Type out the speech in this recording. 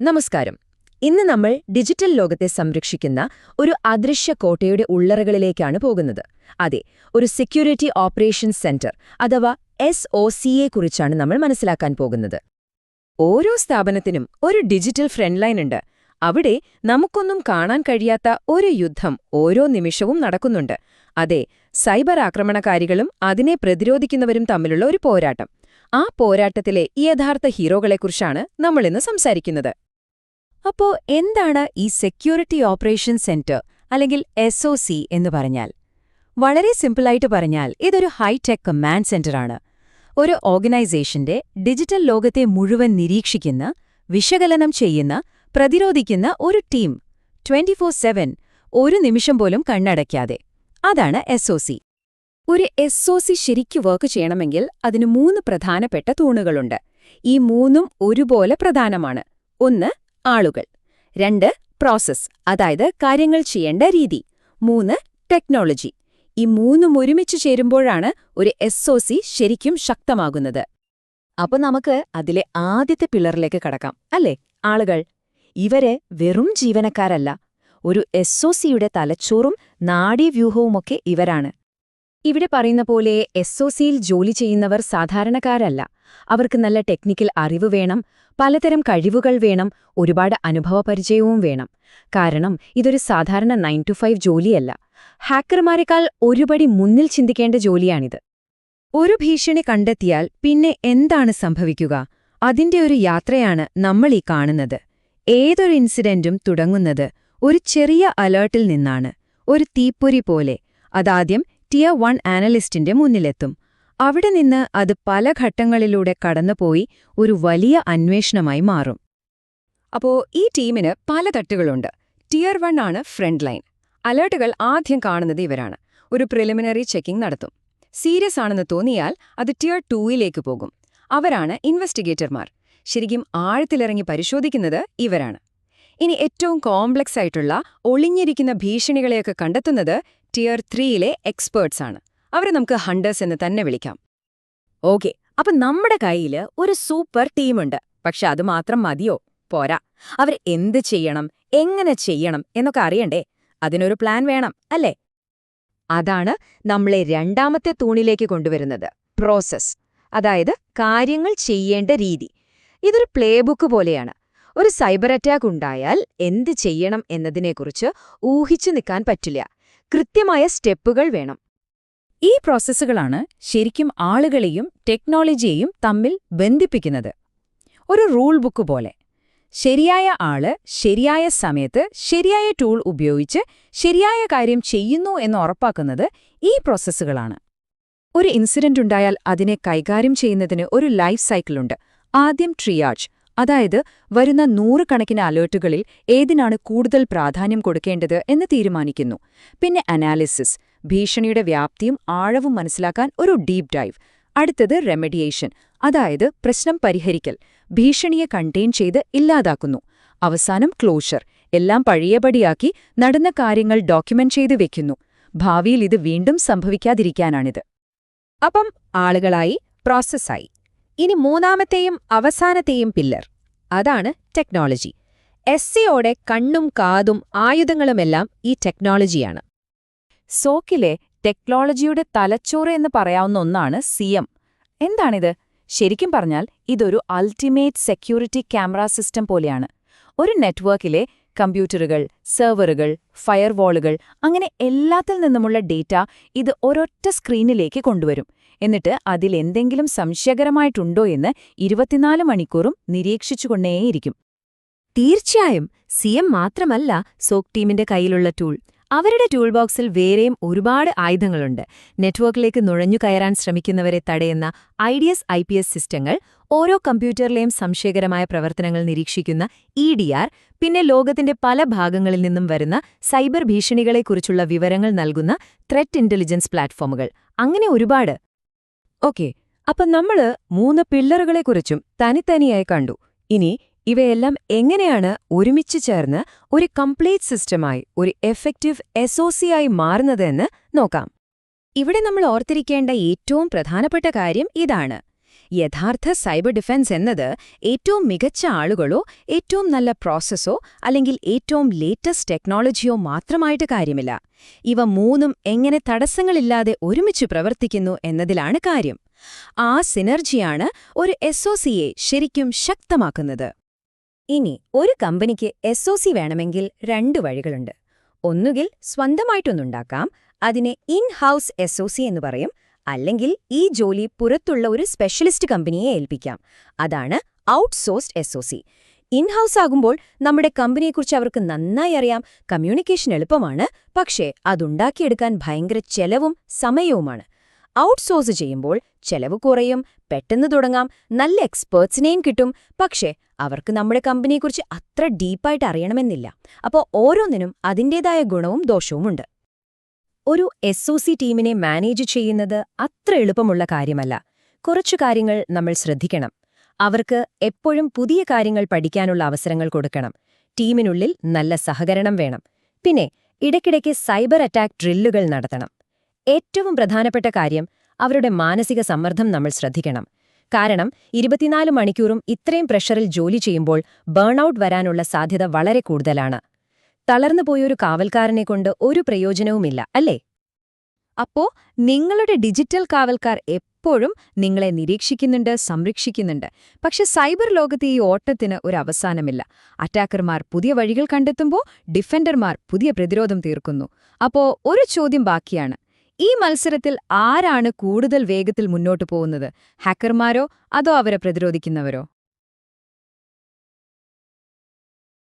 നമസ്കാരം. ഇന്ന് നമ്മൾ ഡിജിറ്റൽ ലോകത്തെ സംരക്ഷിക്കുന്ന ഒരു അദൃശ്യ കോട്ടയുടെ ഉള്ളറകളിലേക്കാണ് പോകുന്നത്. അതെ, ഒരു സെക്യൂരിറ്റി ഓപ്പറേഷൻസ് സെന്റർ അഥവാ SOCയെക്കുറിച്ചാണ് നമ്മൾ മനസ്സിലാക്കാൻ പോകുന്നത്. ഓരോ സ്ഥാപനത്തിനും ഒരു ഡിജിറ്റൽ ഫ്രണ്ട് ലൈൻ ഉണ്ട്. അവിടെ നമുക്കൊന്നും കാണാൻ കഴിയാത്ത ഒരു യുദ്ധം ഓരോ നിമിഷവും നടക്കുന്നുണ്ട്. അതെ, സൈബർ ആക്രമണകാരികളും അതിനെ പ്രതിരോധിക്കുന്നവരും തമ്മിലുള്ള ഒരു പോരാട്ടം. ആ പോരാട്ടത്തിലെ യഥാർത്ഥ ഹീറോകളെക്കുറിച്ചാണ് നമ്മളിന്ന് സംസാരിക്കുന്നത്. അപ്പോ എന്താണ് ഈ സെക്യൂരിറ്റി ഓപ്പറേഷൻ സെന്റർ അല്ലെങ്കിൽ SOC എന്ന് പറഞ്ഞാൽ? വളരെ സിമ്പിളായിട്ട് പറഞ്ഞാൽ ഇതൊരു ഹൈടെക് കമാൻഡ് സെന്ററാണ്. ഒരു ഓർഗനൈസേഷന്റെ ഡിജിറ്റൽ ലോകത്തെ മുഴുവൻ നിരീക്ഷിക്കുന്ന, വിശകലനം ചെയ്യുന്ന, പ്രതിരോധിക്കുന്ന ഒരു ടീം 24/7 ഒരു നിമിഷം പോലും കണ്ണടയ്ക്കാതെ. അതാണ് SOC. ഒരു SOC ശരിക്കു വർക്ക് ചെയ്യണമെങ്കിൽ അതിന് 3 പ്രധാനപ്പെട്ട തൂണുകളുണ്ട്. ഈ 3ഉം ഒരുപോലെ പ്രധാനമാണ്. 1 ആളുകൾ, 2 പ്രോസസ്, അതായത് കാര്യങ്ങൾ ചെയ്യേണ്ട രീതി, 3 ടെക്നോളജി. ഈ 3ഉം ഒരുമിച്ച് ചേരുമ്പോഴാണ് ഒരു SOC ശരിക്കും ശക്തമാകുന്നത്. അപ്പോൾ നമുക്ക് അതിലെ ആദ്യത്തെ പില്ലറിലേക്ക് കടക്കാം, അല്ലേ? ആളുകൾ. ഇവരെ വെറും ജീവനക്കാരല്ല. ഒരു SOCയുടെ തലച്ചോറും നാഡീവ്യൂഹവുമൊക്കെ ഇവരാണ്. ഇവിടെ പറയുന്ന പോലെ SOCയിൽ ജോലി ചെയ്യുന്നവർ സാധാരണക്കാരല്ല. അവർക്ക് നല്ല ടെക്നിക്കൽ അറിവ് വേണം, പലതരം കഴിവുകൾ വേണം, ഒരുപാട് അനുഭവപരിചയവും വേണം. കാരണം ഇതൊരു സാധാരണ 9 to 5 ജോലിയല്ല. ഹാക്കർമാരെക്കാൾ ഒരുപടി മുന്നിൽ ചിന്തിക്കേണ്ട ജോലിയാണിത്. ഒരു ഭീഷണി കണ്ടെത്തിയാൽ പിന്നെ എന്താണ് സംഭവിക്കുക? അതിന്റെ ഒരു യാത്രയാണ് നമ്മൾ ഈ കാണുന്നത്. ഏതൊരു ഇൻസിഡന്റും തുടങ്ങുന്നത് ഒരു ചെറിയ അലേർട്ടിൽ നിന്നാണ്. ഒരു തീപ്പൊരി പോലെ. അതാദ്യം Tier 1 ആനലിസ്റ്റിന്റെ മുന്നിലെത്തും. അവിടെ നിന്ന് അത് പല ഘട്ടങ്ങളിലൂടെ കടന്നുപോയി ഒരു വലിയ അന്വേഷണമായി മാറും. അപ്പോ ഈ ടീമിന് പല തട്ടുകളുണ്ട്. Tier 1 ആണ് ഫ്രണ്ട് ലൈൻ. അലേർട്ടുകൾ ആദ്യം കാണുന്നത് ഇവരാണ്. ഒരു പ്രിലിമിനറി ചെക്കിംഗ് നടത്തും. സീരിയസ് ആണെന്ന് തോന്നിയാൽ അത് Tier 2യിലേക്ക് പോകും. അവരാണ് ഇൻവെസ്റ്റിഗേറ്റർമാർ. ശരിക്കും ആഴത്തിലിറങ്ങി പരിശോധിക്കുന്നത് ഇവരാണ്. ഇനി ഏറ്റവും കോംപ്ലക്സ് ആയിട്ടുള്ള ഒളിഞ്ഞിരിക്കുന്ന ഭീഷണികളെയൊക്കെ കണ്ടെത്തുന്നത് Tier 3യിലെ എക്സ്പേർട്സ് ആണ്. അവരെ നമുക്ക് ഹണ്ടേഴ്സ് എന്ന് തന്നെ വിളിക്കാം. ഓക്കെ, അപ്പൊ നമ്മുടെ കയ്യിൽ ഒരു സൂപ്പർ ടീമുണ്ട്. പക്ഷെ അത് മാത്രം മതിയോ? പോരാ. അവർ എന്ത് ചെയ്യണം, എങ്ങനെ ചെയ്യണം എന്നൊക്കെ അറിയണ്ടേ? അതിനൊരു പ്ലാൻ വേണം, അല്ലേ? അതാണ് നമ്മളെ രണ്ടാമത്തെ തൂണിലേക്ക് കൊണ്ടുവരുന്നത്, പ്രോസസ്. അതായത് കാര്യങ്ങൾ ചെയ്യേണ്ട രീതി. ഇതൊരു പ്ലേബുക്ക് പോലെയാണ്. ഒരു സൈബർ അറ്റാക്ക് ഉണ്ടായാൽ എന്ത് ചെയ്യണം എന്നതിനെക്കുറിച്ച് ഊഹിച്ചു നിൽക്കാൻ പറ്റില്ല. കൃത്യമായ സ്റ്റെപ്പുകൾ വേണം. ഈ പ്രോസസ്സുകളാണ് ശരിക്കും ആളുകളെയും ടെക്നോളജിയെയും തമ്മിൽ ബന്ധിപ്പിക്കുന്നത്. ഒരു റൂൾ ബുക്ക് പോലെ. ശരിയായ ആള് ശരിയായ സമയത്ത് ശരിയായ ടൂൾ ഉപയോഗിച്ച് ശരിയായ കാര്യം ചെയ്യുന്നു എന്ന് ഉറപ്പാക്കുന്നത് ഈ പ്രോസസ്സുകളാണ്. ഒരു ഇൻസിഡന്റ് ഉണ്ടായാൽ അതിനെ കൈകാര്യം ചെയ്യുന്നതിന് ഒരു ലൈഫ് സൈക്കിളുണ്ട്. ആദ്യം ട്രിയാജ്, അതായത് വരുന്ന 100 കണക്കിന് അലേർട്ടുകളിൽ ഏതിനാണ് കൂടുതൽ പ്രാധാന്യം കൊടുക്കേണ്ടത് എന്ന് തീരുമാനിക്കുന്നു. പിന്നെ അനാലിസിസ്, ഭീഷണിയുടെ വ്യാപ്തിയും ആഴവും മനസ്സിലാക്കാൻ ഒരു ഡീപ് ഡൈവ്. അടുത്തത് റെമഡിയേഷൻ, അതായത് പ്രശ്നം പരിഹരിക്കൽ, ഭീഷണിയെ കണ്ടെയ്ൻ ചെയ്ത് ഇല്ലാതാക്കുന്നു. അവസാനം ക്ലോഷർ, എല്ലാം പഴയപടിയാക്കി നടന്ന കാര്യങ്ങൾ ഡോക്യുമെന്റ് ചെയ്ത് വെക്കുന്നു. ഭാവിയിൽ ഇത് വീണ്ടും സംഭവിക്കാതിരിക്കാനാണിത്. അപ്പം ആളുകളായി, പ്രോസസ്സായി. ഇനി മൂന്നാമത്തെയും അവസാനത്തെയും പില്ലർ, അതാണ് ടെക്നോളജി. SOCയോടെ കണ്ണും കാതും ആയുധങ്ങളുമെല്ലാം ഈ ടെക്നോളജിയാണ്. സോക്കിലെ ടെക്നോളജിയുടെ തലച്ചോറ് എന്ന് പറയാവുന്ന ഒന്നാണ് CM. എന്താണിത്? ശരിക്കും പറഞ്ഞാൽ ഇതൊരു അൾട്ടിമേറ്റ് സെക്യൂരിറ്റി ക്യാമറ സിസ്റ്റം പോലെയാണ്. ഒരു നെറ്റ്വർക്കിലെ കമ്പ്യൂട്ടറുകൾ, സെർവറുകൾ, ഫയർവാളുകൾ, അങ്ങനെ എല്ലാത്തിൽ നിന്നുമുള്ള ഡേറ്റ ഇത് ഒരൊറ്റ സ്ക്രീനിലേക്ക് കൊണ്ടുവരും. എന്നിട്ട് അതിലെന്തെങ്കിലും സംശയകരമായിട്ടുണ്ടോ എന്ന് 24 മണിക്കൂറും നിരീക്ഷിച്ചുകൊണ്ടേയിരിക്കും. തീർച്ചയായും CM മാത്രമല്ല സോക് ടീമിന്റെ കയ്യിലുള്ള ടൂൾ. അവരുടെ ടൂൾ ബോക്സിൽ വേറെയും ഒരുപാട് ആയുധങ്ങളുണ്ട്. നെറ്റ്വർക്കിലേക്ക് നുഴഞ്ഞു കയറാൻ ശ്രമിക്കുന്നവരെ തടയുന്ന IDS IPS സിസ്റ്റങ്ങൾ, ഓരോ കമ്പ്യൂട്ടറിലെയും സംശയകരമായ പ്രവർത്തനങ്ങൾ നിരീക്ഷിക്കുന്ന EDR, പിന്നെ ലോകത്തിന്റെ പല ഭാഗങ്ങളിൽ നിന്നും വരുന്ന സൈബർ ഭീഷണികളെക്കുറിച്ചുള്ള വിവരങ്ങൾ നൽകുന്ന ത്രെറ്റ് ഇന്റലിജൻസ് പ്ലാറ്റ്ഫോമുകൾ. അങ്ങനെ ഒരുപാട്. ഓക്കെ, അപ്പം നമ്മള് 3 പില്ലറുകളെക്കുറിച്ചും തനിത്തനിയായി കണ്ടു. ഇനി ഇവയെല്ലാം എങ്ങനെയാണ് ഒരുമിച്ച് ചേർന്ന് ഒരു കംപ്ലീറ്റ് സിസ്റ്റമായി, ഒരു എഫക്റ്റീവ് SOCയായി മാറുന്നതെന്ന് നോക്കാം. ഇവിടെ നമ്മൾ ഓർത്തിരിക്കേണ്ട ഏറ്റവും പ്രധാനപ്പെട്ട കാര്യം ഇതാണ്. യഥാർത്ഥ സൈബർ ഡിഫൻസ് എന്നത് ഏറ്റവും മികച്ച ആളുകളോ ഏറ്റവും നല്ല പ്രോസസ്സോ അല്ലെങ്കിൽ ഏറ്റവും ലേറ്റസ്റ്റ് ടെക്നോളജിയോ മാത്രമായിട്ട് കാര്യമില്ല. ഇവ മൂന്നും എങ്ങനെ തടസ്സങ്ങളില്ലാതെ ഒരുമിച്ച് പ്രവർത്തിക്കുന്നു എന്നതിലാണ് കാര്യം. ആ സിനർജിയാണ് ഒരു SOCയെ ശരിക്കും ശക്തമാക്കുന്നത്. ഇനി ഒരു കമ്പനിക്ക് SOC വേണമെങ്കിൽ 2 വഴികളുണ്ട്. ഒന്നുകിൽ സ്വന്തമായിട്ടൊന്നുണ്ടാക്കാം, അതിനെ ഇൻ-ഹൗസ് SOC എന്ന് പറയും. അല്ലെങ്കിൽ ഈ ജോലി പുറത്തുള്ള ഒരു സ്പെഷ്യലിസ്റ്റ് കമ്പനിയെ ഏൽപ്പിക്കാം. അതാണ് ഔട്ട്സോഴ്സ്ഡ് SOC. ഇൻ-ഹൗസ് ആകുമ്പോൾ നമ്മുടെ കമ്പനിയെക്കുറിച്ച് അവർക്ക് നന്നായി അറിയാം, കമ്മ്യൂണിക്കേഷൻ എളുപ്പമാണ്, പക്ഷേ അതുണ്ടാക്കിയെടുക്കാൻ ഭയങ്കര ചെലവും സമയവുമാണ്. ഔട്ട്സോഴ്സ് ചെയ്യുമ്പോൾ ചെലവ് കുറയും, പെട്ടെന്ന് തുടങ്ങാം, നല്ല എക്സ്പേർട്സിനെയും കിട്ടും, പക്ഷേ അവർക്ക് നമ്മുടെ കമ്പനിയെക്കുറിച്ച് അത്ര ഡീപ്പായിട്ട് അറിയണമെന്നില്ല. അപ്പോൾ ഓരോന്നിനും അതിൻ്റേതായ ഗുണവും ദോഷവുമുണ്ട്. ഒരു SOC ടീമിനെ മാനേജ് ചെയ്യുന്നത് അത്ര എളുപ്പമുള്ള കാര്യമല്ല. കുറച്ചു കാര്യങ്ങൾ നമ്മൾ ശ്രദ്ധിക്കണം. അവർക്ക് എപ്പോഴും പുതിയ കാര്യങ്ങൾ പഠിക്കാനുള്ള അവസരങ്ങൾ കൊടുക്കണം. ടീമിനുള്ളിൽ നല്ല സഹകരണം വേണം. പിന്നെ ഇടയ്ക്കിടയ്ക്ക് സൈബർ അറ്റാക്ക് ഡ്രില്ലുകൾ നടത്തണം. ഏറ്റവും പ്രധാനപ്പെട്ട കാര്യം, അവരുടെ മാനസിക സമ്മർദ്ദം നമ്മൾ ശ്രദ്ധിക്കണം. കാരണം 24 മണിക്കൂറും ഇത്രയും പ്രഷറിൽ ജോലി ചെയ്യുമ്പോൾ ബേൺഔട്ട് വരാനുള്ള സാധ്യത വളരെ കൂടുതലാണ്. തളർന്നുപോയൊരു കാവൽക്കാരനെക്കൊണ്ട് ഒരു പ്രയോജനവുമില്ല, അല്ലേ? അപ്പോ നിങ്ങളുടെ ഡിജിറ്റൽ കാവൽക്കാർ എപ്പോഴും നിങ്ങളെ നിരീക്ഷിക്കുന്നുണ്ട്, സംരക്ഷിക്കുന്നുണ്ട്. പക്ഷെ സൈബർ ലോകത്തെ ഈ ഓട്ടത്തിന് ഒരു അവസാനമില്ല. അറ്റാക്കർമാർ പുതിയ വഴികൾ കണ്ടെത്തുമ്പോൾ ഡിഫൻഡർമാർ പുതിയ പ്രതിരോധം തീർക്കുന്നു. അപ്പോ ഒരു ചോദ്യം ബാക്കിയാണ്. ഈ മത്സരത്തിൽ ആരാണ് കൂടുതൽ വേഗത്തിൽ മുന്നോട്ടു പോകുന്നത്? ഹാക്കർമാരോ അതോ അവരെ പ്രതിരോധിക്കുന്നവരോ?